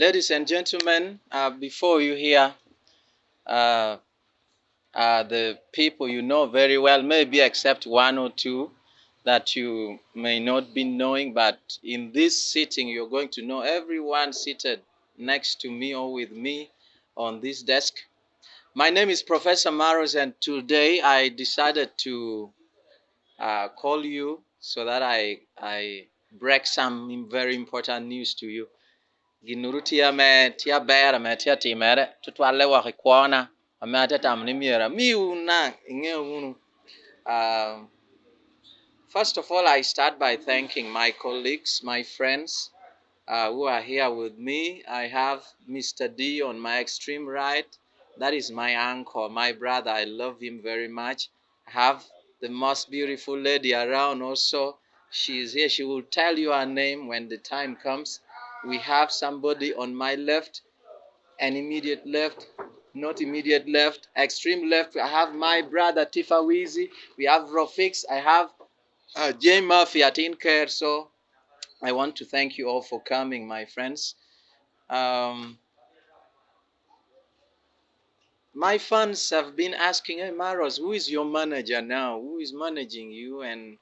Ladies and gentlemen, before you hear uh, the people you know very well, maybe except one or two that you may not be knowing, but in this sitting, you're going to know everyone seated next to me or with me on this desk. My name is Profesa Maros, and today I decided to call you so that I break some very important news to you. Ginuru tia me tia bera me tia timere tutwale wa kwana amata tam ni miera miuna ingeunu. First of all, I start by thanking my colleagues, my friends who are here with me. I have Mr. D on my extreme right. That is my uncle, my brother. I love him very much. I have the most beautiful lady around also. She is here. She will tell you her name when the time comes. We have somebody on my left, an immediate left, not immediate left, extreme left. I have my brother Tifa Weezy. We have Rofix. I have Jay Murphy at InCare. So I want to thank you all for coming, my friends. My fans have been asking, hey Maros, who is your manager now? Who is managing you? And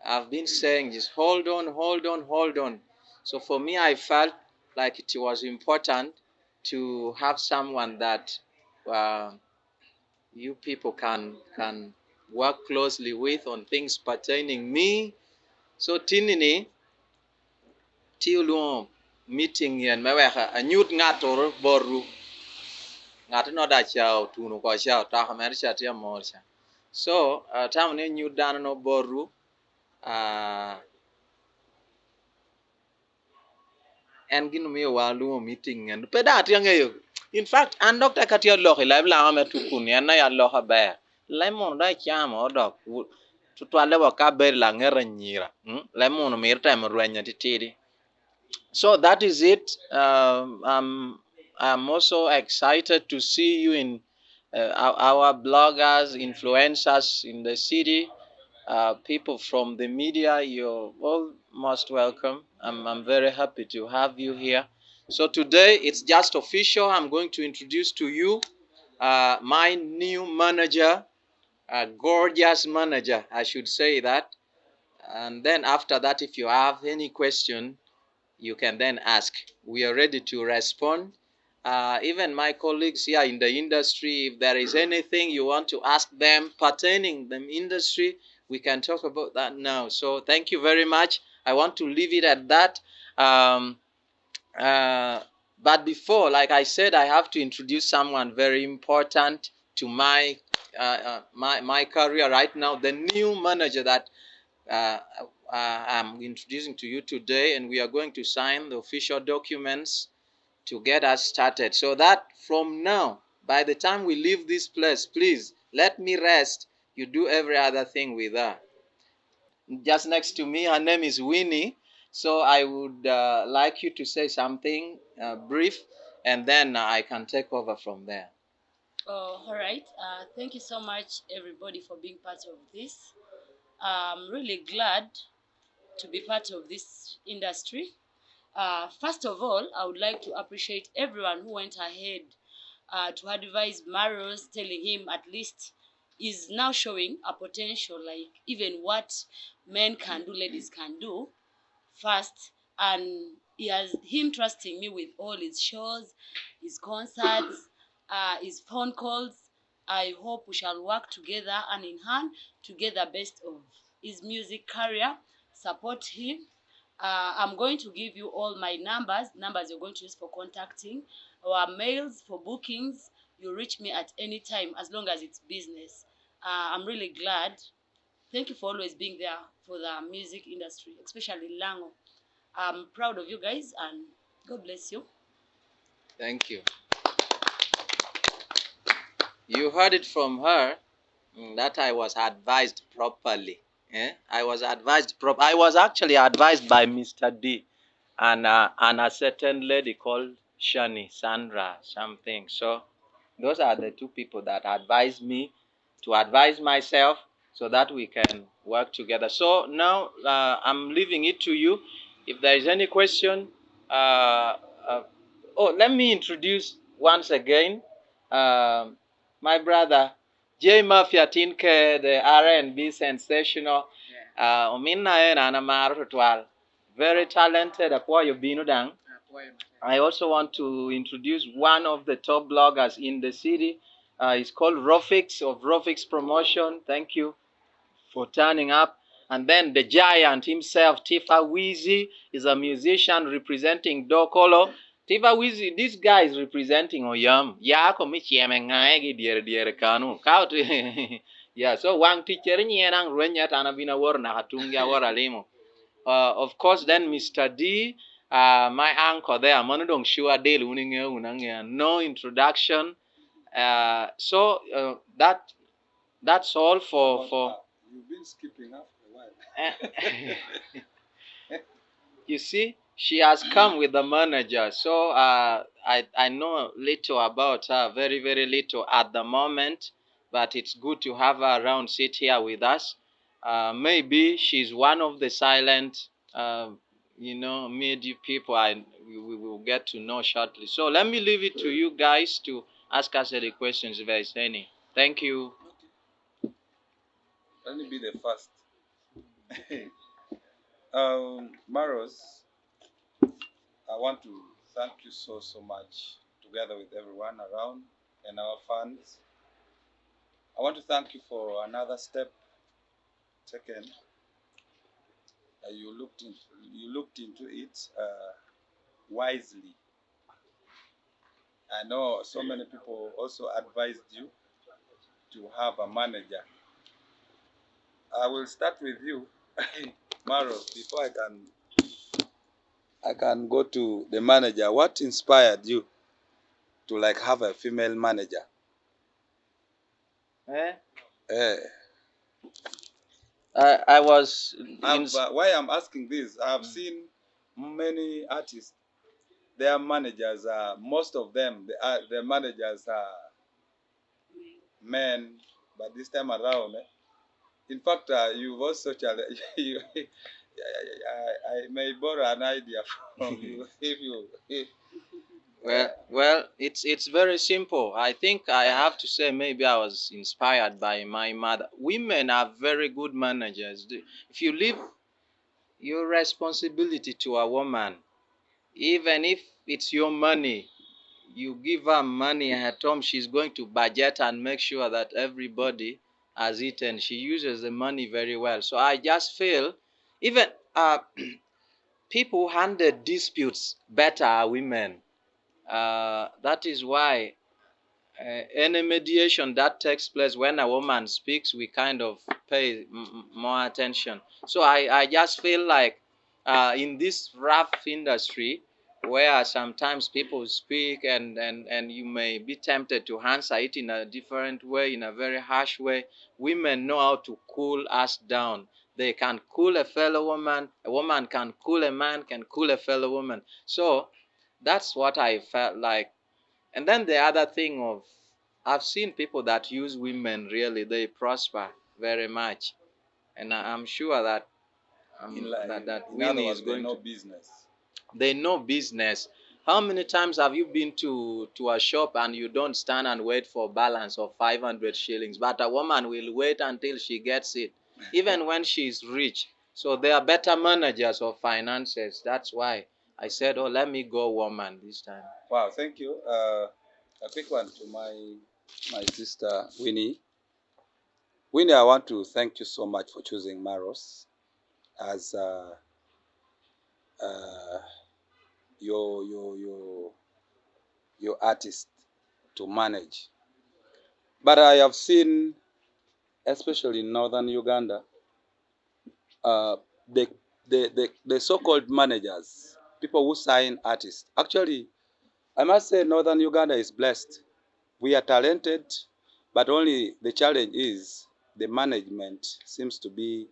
I've been saying just hold on, hold on, hold on. So for me, I felt like it was important to have someone that you people can work closely with on things pertaining me. So tinini tiulu meeting yen meweha a nyut ngator boru ngat no da chao tunu ko chao ta hamer cha tia morcha. So tam ne nyut dan no boru en gino mi walu meeting and peda tia ngeyo. In fact, an doctor katia lo live la ma tukun ya na ya lo ba. Lemon da chama odok tutwale wa ka ber la ngera nyira. Lemon mi time rwenya titiri. So that is it. I'm also excited to see you in our bloggers, influencers in the city, people from the media. You're all most welcome. I'm very happy to have you here. So today it's just official. I'm going to introduce to you my new manager, a gorgeous manager, I should say that. And then after that, if you have any question, you can then ask. We are ready to respond. Even my colleagues here in the industry, if there is anything you want to ask them pertaining the industry, we can talk about that now. So thank you very much. I want to leave it at that. But before, like I said, I have to introduce someone very important to my my career right now, the new manager that I'm introducing to you today, and we are going to sign the official documents to get us started. So that from now, by the time we leave this place, please let me rest. You do every other thing with her. Just next to me, her name is Winnie. So I would like you to say something brief, and then I can take over from there. All right. Thank you so much, everybody, for being part of this. I'm really glad to be part of this industry. First of all, I would like to appreciate everyone who went ahead to advise Maros, telling him at least is now showing a potential, like even what men can do, ladies can do first. And he has him trusting me with all his shows, his concerts, his phone calls. I hope we shall work together hand in hand to get the best of his music career. Support him. I'm going to give you all my numbers you're going to use for contacting, our mails for bookings. You reach me at any time as long as it's business. I'm really glad. Thank you for always being there for the music industry, especially Lango. I'm proud of you guys, and God bless you. Thank you. You heard it from her that I was advised properly. I was advised I was actually advised by Mr. D and a certain lady called Shani, Sandra, something. So those are the two people that advised me to advise myself so that we can work together. So now I'm leaving it to you. If there is any question, Oh, let me introduce once again my brother J Mafia Tinke, the R&B sensational. Minna and Amar Twal. Very talented at what you've been done. I also want to introduce one of the top bloggers in the city. It's called Rofix of Rofix Promotion. Thank you for turning up. And then the giant himself, Tifa Wheezy, is a musician representing Dokolo. Tifa Wheezy, this guy is representing Oyam. Yako michiemeng'aegi diere kanu. Yeah, so wang teacher nyenang ruenya tanabina war na hatungia war alimo. Of course, then Mr. D, my uncle there, Monodong Shua Dale, no introduction. That's all for. You've been skipping after a while. You see, she has come with the manager, so I know little about her, very very little at the moment, but it's good to have her around, sit here with us. Maybe she's one of the silent, media people we will get to know shortly. So let me leave it to you guys to ask us the questions if there is any. Thank you. Let me be the first. Maros, I want to thank you so much, together with everyone around and our fans. I want to thank you for another step taken. You looked into it wisely. I know so many people also advised you to have a manager. I will start with you, Maros, before I can go to the manager. What inspired you to have a female manager? I was. Why I'm asking this, I've seen many artists, their managers are, most of them, their managers are men, but this time around, in fact, you've also challenged, I may borrow an idea from you if you. Well, it's very simple. I think I have to say maybe I was inspired by my mother. Women are very good managers. If you leave your responsibility to a woman, even if it's your money, you give her money at home, she's going to budget and make sure that everybody has eaten. She uses the money very well. So I just feel even people handle disputes better are women. That is why any mediation that takes place when a woman speaks, we kind of pay more attention. So I just feel like in this rough industry where sometimes people speak and you may be tempted to answer it in a different way, in a very harsh way, women know how to cool us down. They can cool a woman can cool a man, can cool a fellow woman. So that's what I felt like. And then the other thing of, I've seen people that use women really, they prosper very much. And I'm sure that Winnie is going to business. They know business. How many times have you been to a shop and you don't stand and wait for balance of 500 shillings, but a woman will wait until she gets it, even when she's rich. So they are better managers of finances. That's why I said, oh, let me go woman this time. Wow, thank you. A quick one to my sister Winnie. Winnie, I want to thank you so much for choosing Maros as your artist to manage. But I have seen, especially in northern Uganda, the so-called managers, people who sign artists. Actually, I must say northern Uganda is blessed. We are talented, but only the challenge is the management seems to be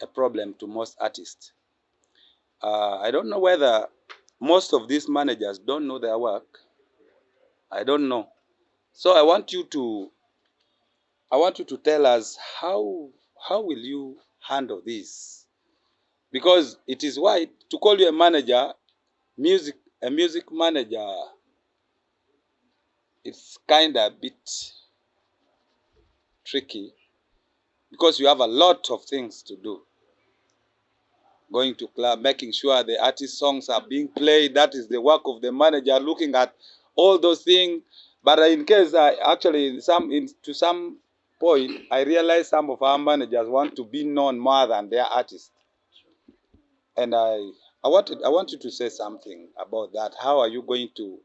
a problem to most artists. I don't know whether most of these managers don't know their work. I don't know. So I want you to tell us how will you handle this? Because it is right to call you a manager. Music a music manager, it's kind of a bit tricky because you have a lot of things to do. Going to club, making sure the artist songs are being played. That is the work of the manager, looking at all those things. But in case to some point, I realize some of our managers want to be known more than their artists. And I want you to say something about that. How are you going to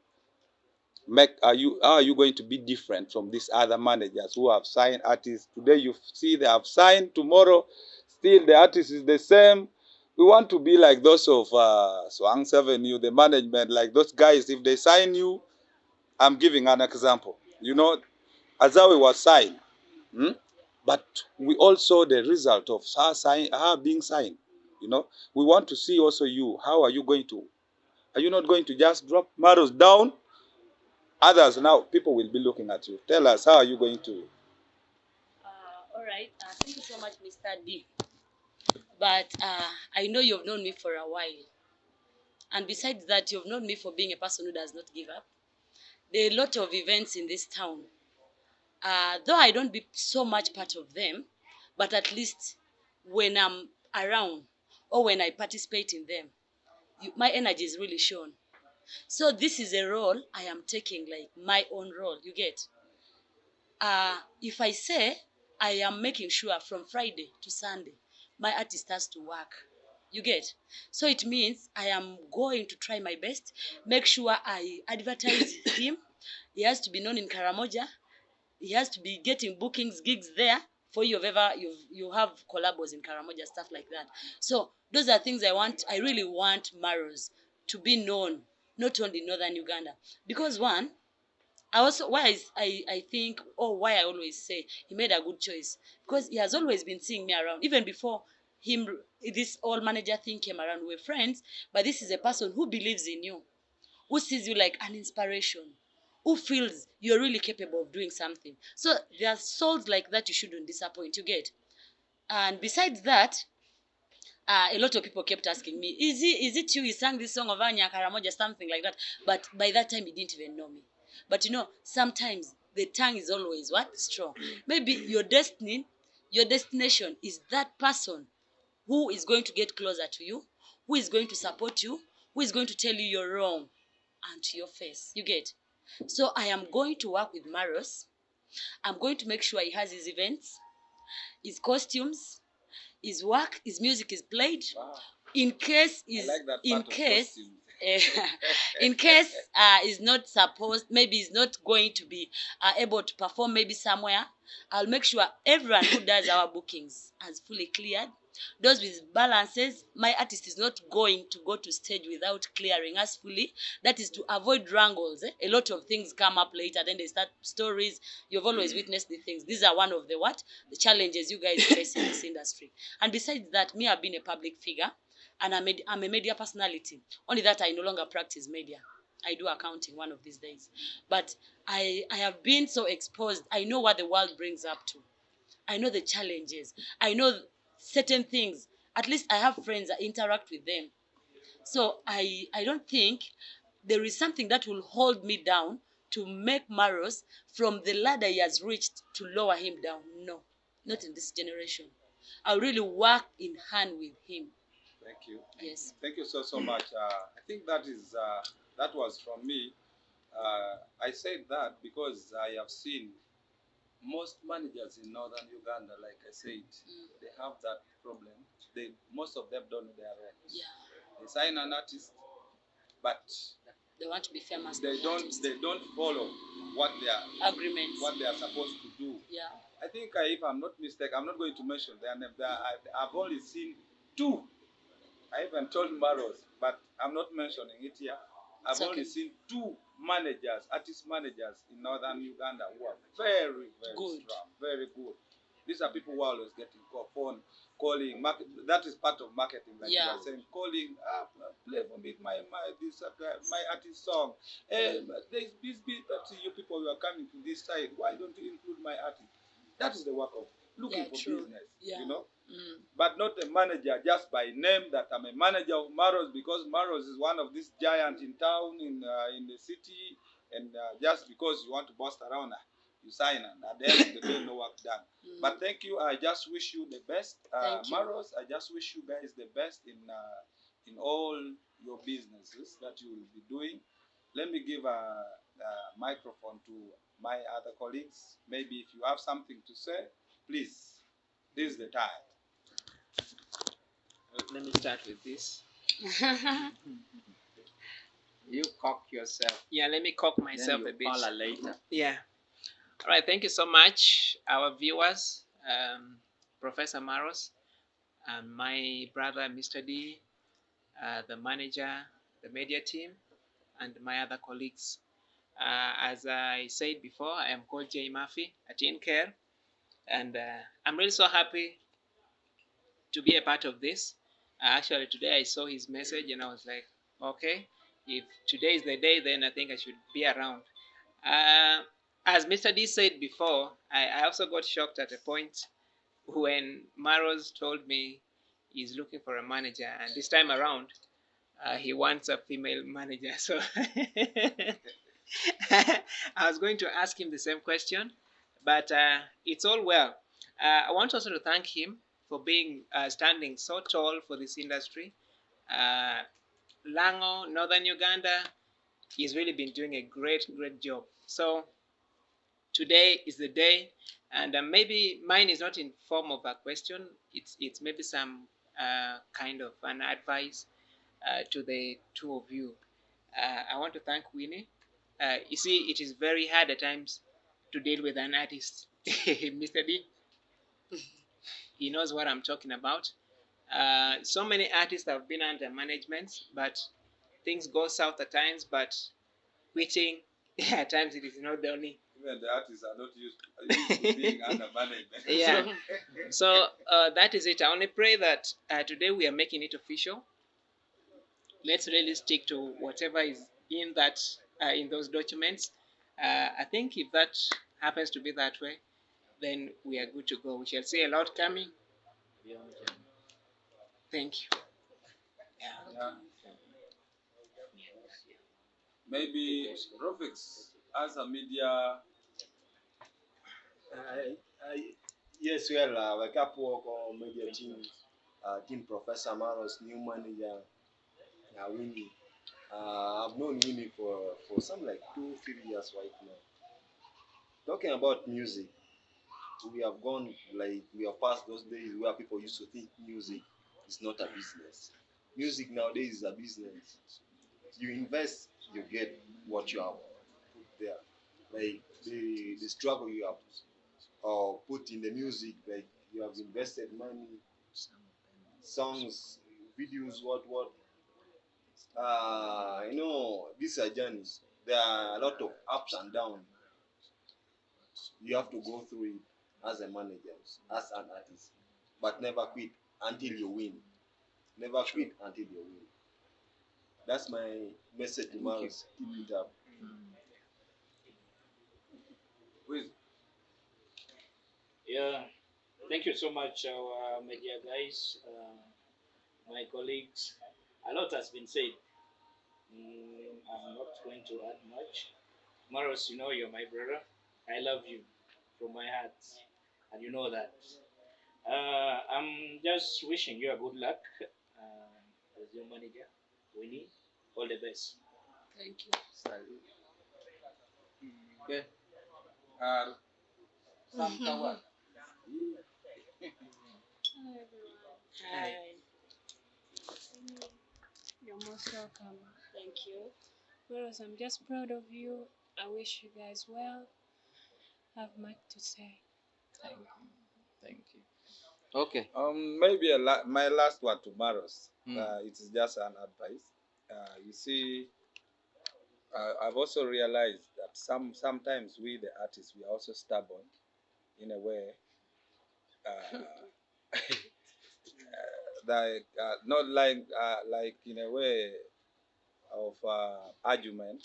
how are you going to be different from these other managers who have signed artists? Today you see they have signed, tomorrow still the artist is the same. We want to be like those of Swang's Avenue, the management, like those guys. If they sign you, I'm giving an example. You know, Azawi was signed, hmm? But we also the result of her being signed. You know, we want to see also you. How are you going to? Are you not going to just drop Maros down? Others now, people will be looking at you. Tell us, how are you going to? All right. Thank you so much, Mr. D. But I know you've known me for a while. And besides that, you've known me for being a person who does not give up. There are a lot of events in this town. Though I don't be so much part of them, but at least when I'm around or when I participate in them, my energy is really shown. So this is a role I am taking, like my own role. You get? If I say I am making sure from Friday to Sunday, my artist has to work. You get? So it means I am going to try my best, make sure I advertise him. He has to be known in Karamoja. He has to be getting bookings, gigs there for you have collabos in Karamoja, stuff like that. So those are things I want. I really want Maros to be known, not only in northern Uganda, because one, I also I think, or why I always say he made a good choice, because he has always been seeing me around even before him. This all manager thing came around. We were friends, but this is a person who believes in you, who sees you like an inspiration, who feels you're really capable of doing something. So there are souls like that you shouldn't disappoint. You get? And besides that, a lot of people kept asking me, is it you? He sang this song of Anya Karamoja, something like that. But by that time, he didn't even know me. But you know, sometimes the tongue is always what? Strong. Maybe your destiny, your destination is that person who is going to get closer to you, who is going to support you, who is going to tell you you're wrong and to your face. You get? So I am going to work with Maros. I'm going to make sure he has his events, his costumes, his work, his music is played. Wow. In case is like in case in case is not supposed, maybe is not going to be able to perform maybe somewhere, I'll make sure everyone who does our bookings has fully cleared. Those with balances, my artist is not going to go to stage without clearing us fully. That is to avoid wrangles. A lot of things come up later, then they start stories. You've always witnessed the things. These are one of the the challenges you guys face in this industry. And besides that, me, I've been a public figure, and I'm a media personality. Only that I no longer practice media. I do accounting one of these days. But I have been so exposed. I know what the world brings up to. I know the challenges. I know certain things. At least I have friends that interact with them. So I don't think there is something that will hold me down to make Maros from the ladder he has reached to lower him down. No, not in this generation. I'll really work in hand with him. Thank you. Yes. Thank you so much. I think that was from me. I said that because I have seen most managers in northern Uganda, like I said, they have that problem. Most of them don't know their roles. Yeah. They sign an artist, but they want to be famous. They don't follow what agreements, what they are supposed to do. Yeah. I think if I'm not mistaken, I'm not going to mention their name. I've only seen two. I even told Maros, but I'm not mentioning it here. I've only seen two managers, artist managers in northern Uganda who are very, very good. Strong, very good. These are people who are always getting phone, calling. That is part of marketing, like you are saying, calling, play for me my artist song. There's this bit that you people who are coming to this side. Why don't you include my artist? That is the work of looking for business. Yeah. You know. but not a manager just by name that I'm a manager of Maros because Maros is one of these giants in town, in the city, and just because you want to boast around, you sign, and at the end of the day, no work done. But thank you. I just wish you the best. Maros, I just wish you guys the best in all your businesses that you will be doing. Let me give a microphone to my other colleagues. Maybe if you have something to say, please, this is the time. Let me start with this. You cock yourself. Yeah, let me cock myself Then a you bit. holler later. Yeah. All right. Thank you so much, our viewers, Professor Maros, and my brother, Mr. D, the manager, the media team, and my other colleagues. As I said before, I am called Jay Murphy at InCare, and I'm really so happy to be a part of this. Actually, today I saw his message and I was like, okay, if today is the day, then I think I should be around. As Mr. D said before, I also got shocked at a point when Maros told me he's looking for a manager, and this time around, he wants a female manager. So I was going to ask him the same question, but it's all well. I want also to thank him for being standing so tall for this industry. Lango, Northern Uganda, he's really been doing a great job. So today is the day, and maybe mine is not in form of a question. It's maybe some kind of an advice to the two of you. I want to thank Winnie. You see, it is very hard at times to deal with an artist. Mr. D, he knows what I'm talking about. So many artists have been under management, but things go south at times. But quitting, at times it is not the only. Even the artists are not used to being under management. Yeah. So that is it. I only pray that today we are making it official. Let's really stick to whatever is in that in those documents. I think if that happens to be that way, then we are good to go. We shall see a lot coming. Thank you. Yeah. Maybe Rofix as a media. Yes, well, we cap work on media team Professor Maros, new manager, Winnie. I've known Winnie for some like 2-3 years right now. Talking about music, we have gone like we have passed those days where people used to think music is not a business. Music nowadays is a business. You invest, you get what you have put there. Like the struggle you have put in the music, like you have invested money, songs, videos, what. This is a journey. There are a lot of ups and downs. You have to go through it as a manager, as an artist, but never quit until you win. Never quit until you win. That's my message to Maros. Keep it up. With Yeah, thank you so much, our media guys, my colleagues. A lot has been said. I'm not going to add much. Maros, you know you're my brother. I love you from my heart, and you know that. I'm just wishing you a good luck as your manager, Winnie. All the best. Thank you. okay. Sam Kawan. Hello everyone. Hi. You're most welcome. Thank you. Whereas I'm just proud of you. I wish you guys well. Have much to say. Thank you. Okay. Maybe my last word to Maros. Mm. It is just an advice. You see, I've also realized that sometimes we the artists we are also stubborn in a way. Like not like in a way of argument.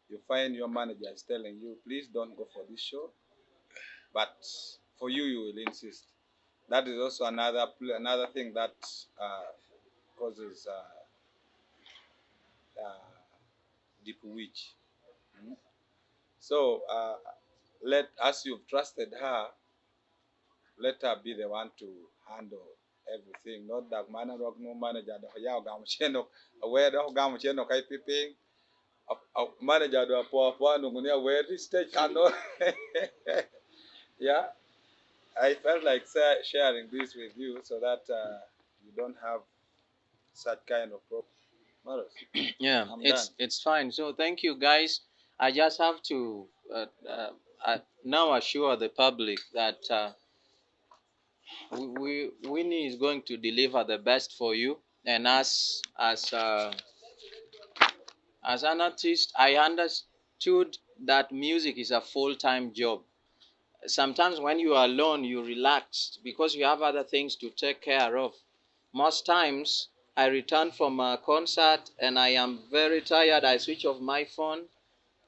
You find your manager is telling you, please don't go for this show, but for you, you will insist. That is also another thing that causes deep witch. Mm. So let as you've trusted her, let her be the one to handle everything. Not that man rock no manager the ya gam cheno aware the gam cheno kai piping a manager do po no ngunia where this stage cannot. Yeah, I felt like sharing this with you so that you don't have such kind of problem. Maros, Yeah, I'm done. it's fine. So thank you, guys. I just have to now assure the public that Winnie is going to deliver the best for you. And as an artist, I understood that music is a full-time job. Sometimes when you are alone, you relax because you have other things to take care of. Most times, I return from a concert and I am very tired. I switch off my phone.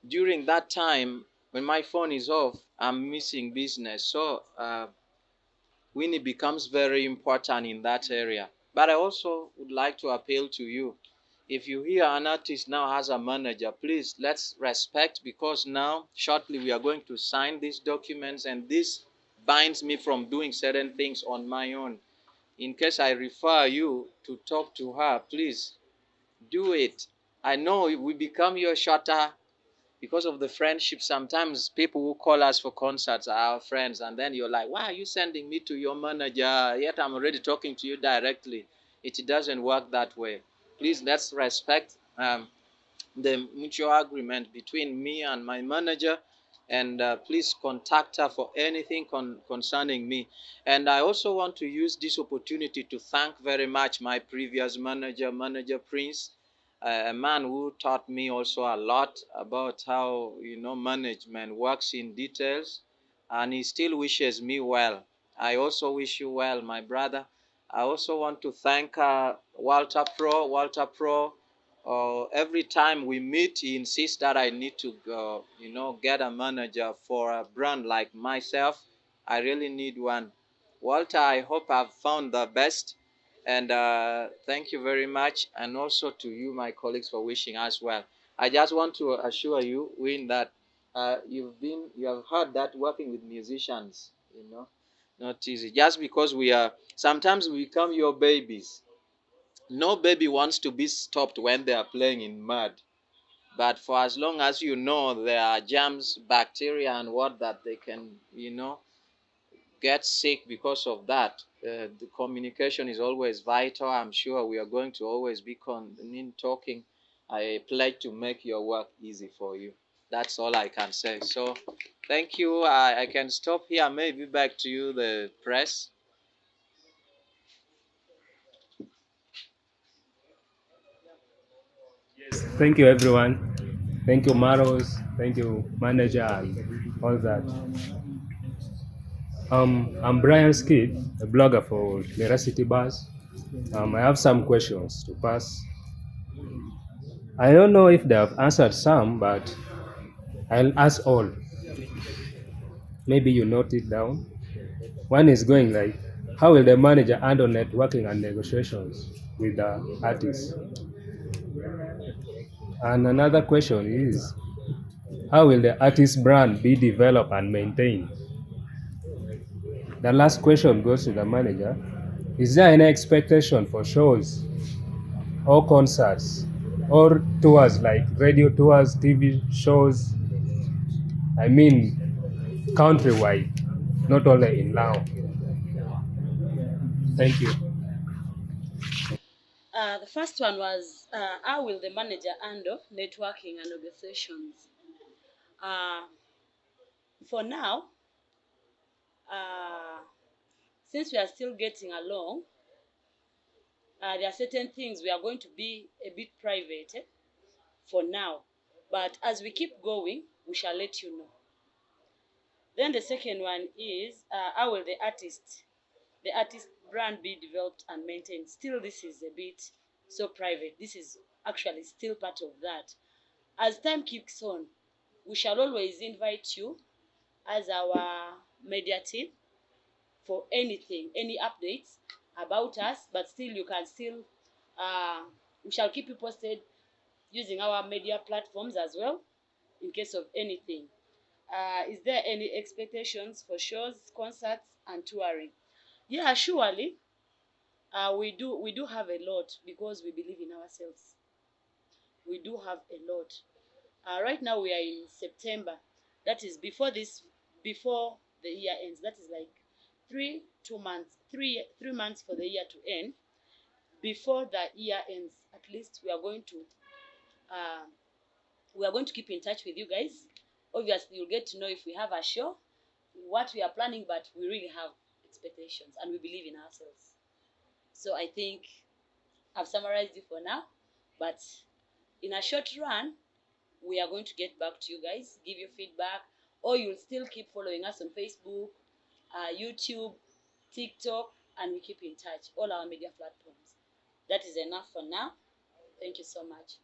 During that time, when my phone is off, I'm missing business. So Winnie becomes very important in that area. But I also would like to appeal to you. If you hear an artist now has a manager, please let's respect, because now shortly we are going to sign these documents and this binds me from doing certain things on my own. In case I refer you to talk to her, please do it. I know we become your shutter because of the friendship. Sometimes people who call us for concerts are our friends, and then you're like, why are you sending me to your manager, yet I'm already talking to you directly? It doesn't work that way. Please, let's respect the mutual agreement between me and my manager, and please contact her for anything concerning me. And I also want to use this opportunity to thank very much my previous manager Prince, a man who taught me also a lot about how management works in details, and he still wishes me well. I also wish you well, my brother. I also want to thank Walter Pro. Every time we meet, he insists that I need to go, get a manager for a brand like myself. I really need one. Walter, I hope I've found the best. And thank you very much. And also to you, my colleagues, for wishing us well. I just want to assure you, Win, that you have heard that working with musicians, not easy. Just because sometimes we become your babies. No baby wants to be stopped when they are playing in mud. But for as long as there are germs, bacteria, and what that they can, get sick because of that. The communication is always vital. I'm sure we are going to always be talking. I pledge to make your work easy for you. That's all I can say. So, thank you. I can stop here. Maybe back to you, the press. Thank you, everyone. Thank you, Maros. Thank you, manager, and all that. I'm Brian Skid, a blogger for Veracity Buzz. I have some questions to pass. I don't know if they have answered some, but I'll ask all. Maybe you note it down. One is going like, how will the manager handle networking and negotiations with the artists? And another question is, how will the artist brand be developed and maintained? The last question goes to the manager. Is there any expectation for shows or concerts or tours like radio tours, TV shows? I mean, countrywide, not only in Lao. Thank you. The first one was how will the manager handle networking and negotiations? Uh, for now, uh, since we are still getting along, there are certain things we are going to be a bit private for now. But as we keep going, we shall let you know. Then the second one is how will the artist brand be developed and maintained? Still, this is a bit so private. This is actually still part of that. As time keeps on, we shall always invite you as our media team for anything, any updates about us, but still you can still, we shall keep you posted using our media platforms as well in case of anything. Is there any expectations for shows, concerts, and touring? Yeah, surely. We do have a lot because we believe in ourselves. We do have a lot. Right now we are in September. That is before the year ends. That is like 2 months, 3 months for the year to end. Before the year ends, at least uh, we are going to keep in touch with you guys. Obviously, you'll get to know if we have a show, what we are planning, but we really have expectations and we believe in ourselves. So I think I've summarized it for now, but in a short run, we are going to get back to you guys, give you feedback, or you'll still keep following us on Facebook, YouTube, TikTok, and we keep in touch, all our media platforms. That is enough for now. Thank you so much.